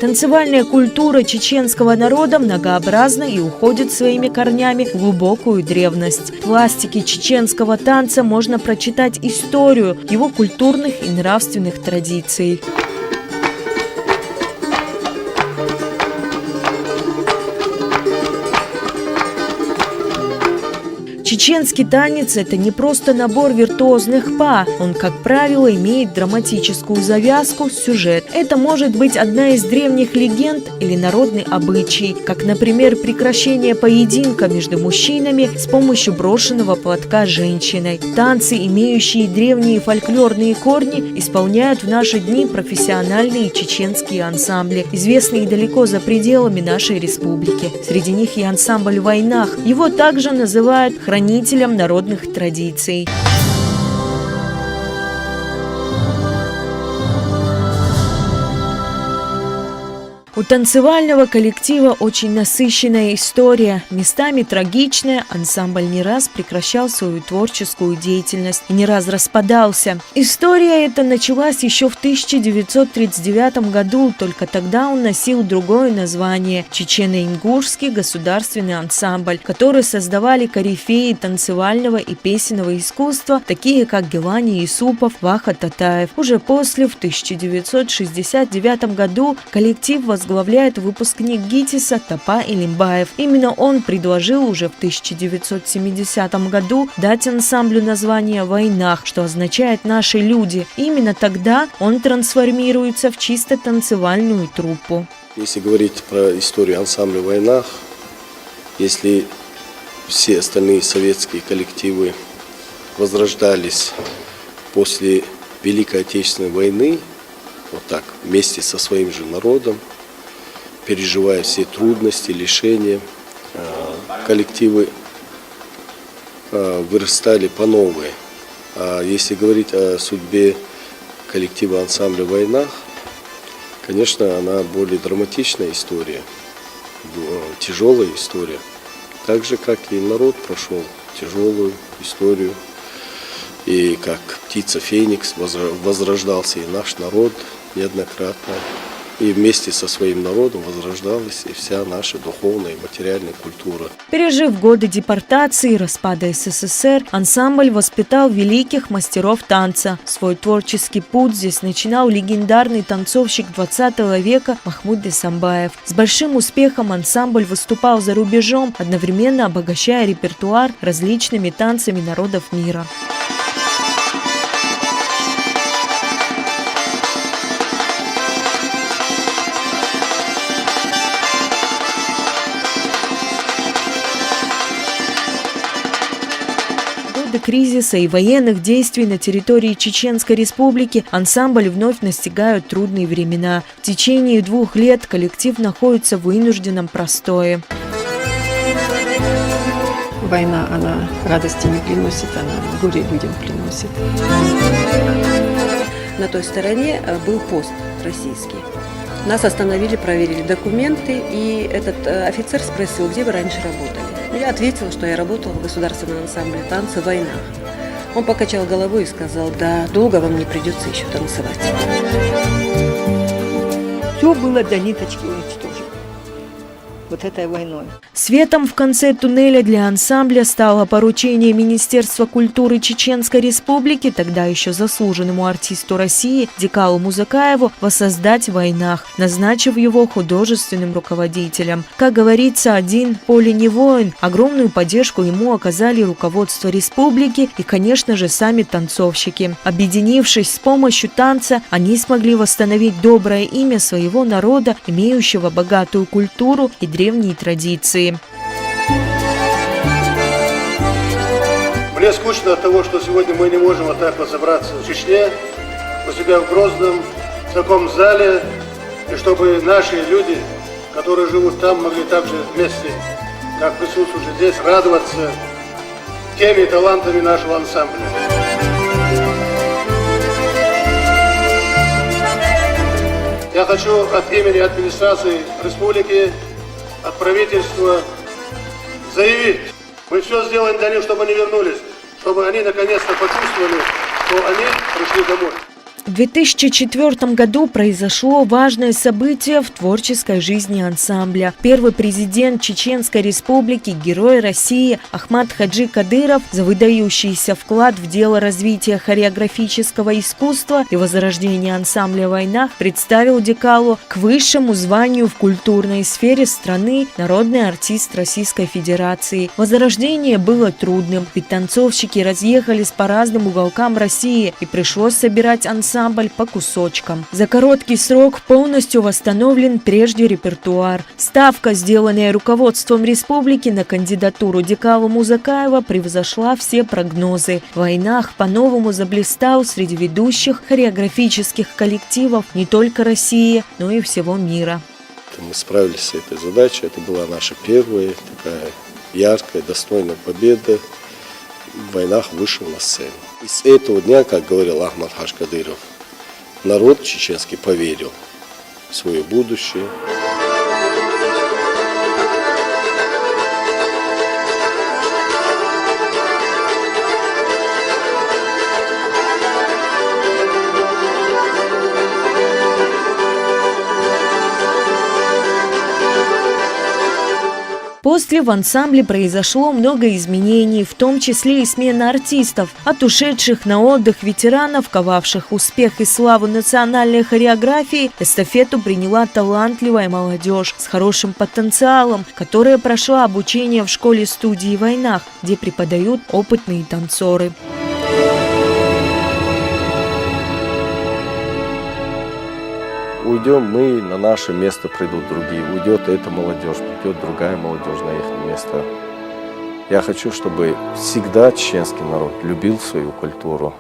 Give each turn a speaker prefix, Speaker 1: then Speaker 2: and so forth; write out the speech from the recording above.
Speaker 1: Танцевальная культура чеченского народа многообразна и уходит своими корнями в глубокую древность. В пластике чеченского танца можно прочитать историю его культурных и нравственных традиций. Чеченский танец – это не просто набор виртуозных па. Он, как правило, имеет драматическую завязку, сюжет. Это может быть одна из древних легенд или народный обычай, как, например, прекращение поединка между мужчинами с помощью брошенного платка женщиной. Танцы, имеющие древние фольклорные корни, исполняют в наши дни профессиональные чеченские ансамбли, известные далеко за пределами нашей республики. Среди них и ансамбль «Вайнах». Его также называют хранителем народных традиций. У танцевального коллектива очень насыщенная история, местами трагичная. Ансамбль не раз прекращал свою творческую деятельность и не раз распадался. История эта началась еще в 1939 году, только тогда он носил другое название – Чечено-Ингушский государственный ансамбль, который создавали корифеи танцевального и песенного искусства, такие как Гелани Юсупов, Ваха Татаев. Уже после, в 1969 году, коллектив возглавляет выпускник ГИТИСа Тапа Илимбаев. Именно он предложил уже в 1970 году дать ансамблю название «Вайнах», что означает «наши люди». Именно тогда он трансформируется в чисто танцевальную труппу.
Speaker 2: Если говорить про историю ансамбля «Вайнах», если все остальные советские коллективы возрождались после Великой Отечественной войны, вот так, вместе со своим же народом, переживая все трудности, лишения, коллективы вырастали по новой. А если говорить о судьбе коллектива ансамбля «Вайнах», конечно, она более драматичная история, тяжелая история. Так же, как и народ прошел тяжелую историю, и как птица Феникс возрождался и наш народ неоднократно. И вместе со своим народом возрождалась и вся наша духовная и материальная культура.
Speaker 1: Пережив годы депортации и распада СССР, ансамбль воспитал великих мастеров танца. Свой творческий путь здесь начинал легендарный танцовщик 20 века Махмуд Десамбаев. С большим успехом ансамбль выступал за рубежом, одновременно обогащая репертуар различными танцами народов мира. Кризиса и военных действий на территории Чеченской Республики ансамбль вновь настигают трудные времена. В течение 2 лет коллектив находится в вынужденном простое.
Speaker 3: Война, она радости не приносит, она горе людям приносит.
Speaker 4: На той стороне был пост российский. Нас остановили, проверили документы, и этот офицер спросил, где вы раньше работали. Я ответила, что я работала в государственном ансамбле танца «Вайнах». Он покачал головой и сказал, да, долго вам не придется еще танцевать.
Speaker 5: Все было до ниточки уничтожено вот этой войной.
Speaker 1: Светом в конце туннеля для ансамбля стало поручение Министерства культуры Чеченской Республики, тогда еще заслуженному артисту России Дикалу Музакаеву, воссоздать «Вайнах», назначив его художественным руководителем. Как говорится, один поле не воин. Огромную поддержку ему оказали руководство республики и, конечно же, сами танцовщики. Объединившись с помощью танца, они смогли восстановить доброе имя своего народа, имеющего богатую культуру и древние традиции.
Speaker 6: Мне скучно от того, что сегодня мы не можем вот так вот собраться в Чечне, у себя в Грозном, в таком зале, и чтобы наши люди, которые живут там, могли также вместе, как присутствуют здесь, радоваться теми талантами нашего ансамбля. Я хочу от имени администрации республики, от правительства заявить, мы все сделаем для них, чтобы они вернулись, чтобы они наконец-то почувствовали, что они пришли домой.
Speaker 1: В 2004 году произошло важное событие в творческой жизни ансамбля. Первый президент Чеченской Республики, герой России Ахмад Хаджи Кадыров за выдающийся вклад в дело развития хореографического искусства и возрождения ансамбля «Войнах» представил Декалу к высшему званию в культурной сфере страны народный артист Российской Федерации. Возрождение было трудным, ведь танцовщики разъехались по разным уголкам России и пришлось собирать ансамбль по кусочкам. За короткий срок полностью восстановлен прежний репертуар. Ставка, сделанная руководством республики на кандидатуру Декалу Музакаева, превзошла все прогнозы. «Войнах» по-новому заблистал среди ведущих хореографических коллективов не только России, но и всего мира.
Speaker 2: Мы справились с этой задачей. Это была наша первая такая яркая, достойная победа. «Войнах» вышел на сцену. И с этого дня, как говорил Ахмад Хадж Кадыров, народ чеченский поверил в свое будущее.
Speaker 1: После в ансамбле произошло много изменений, в том числе и смена артистов. От ушедших на отдых ветеранов, ковавших успех и славу национальной хореографии, эстафету приняла талантливая молодежь с хорошим потенциалом, которая прошла обучение в школе-студии «Войнах», где преподают опытные танцоры.
Speaker 2: Уйдем мы, на наше место придут другие. Уйдет эта молодежь, придет другая молодежь на их место. Я хочу, чтобы всегда чеченский народ любил свою культуру.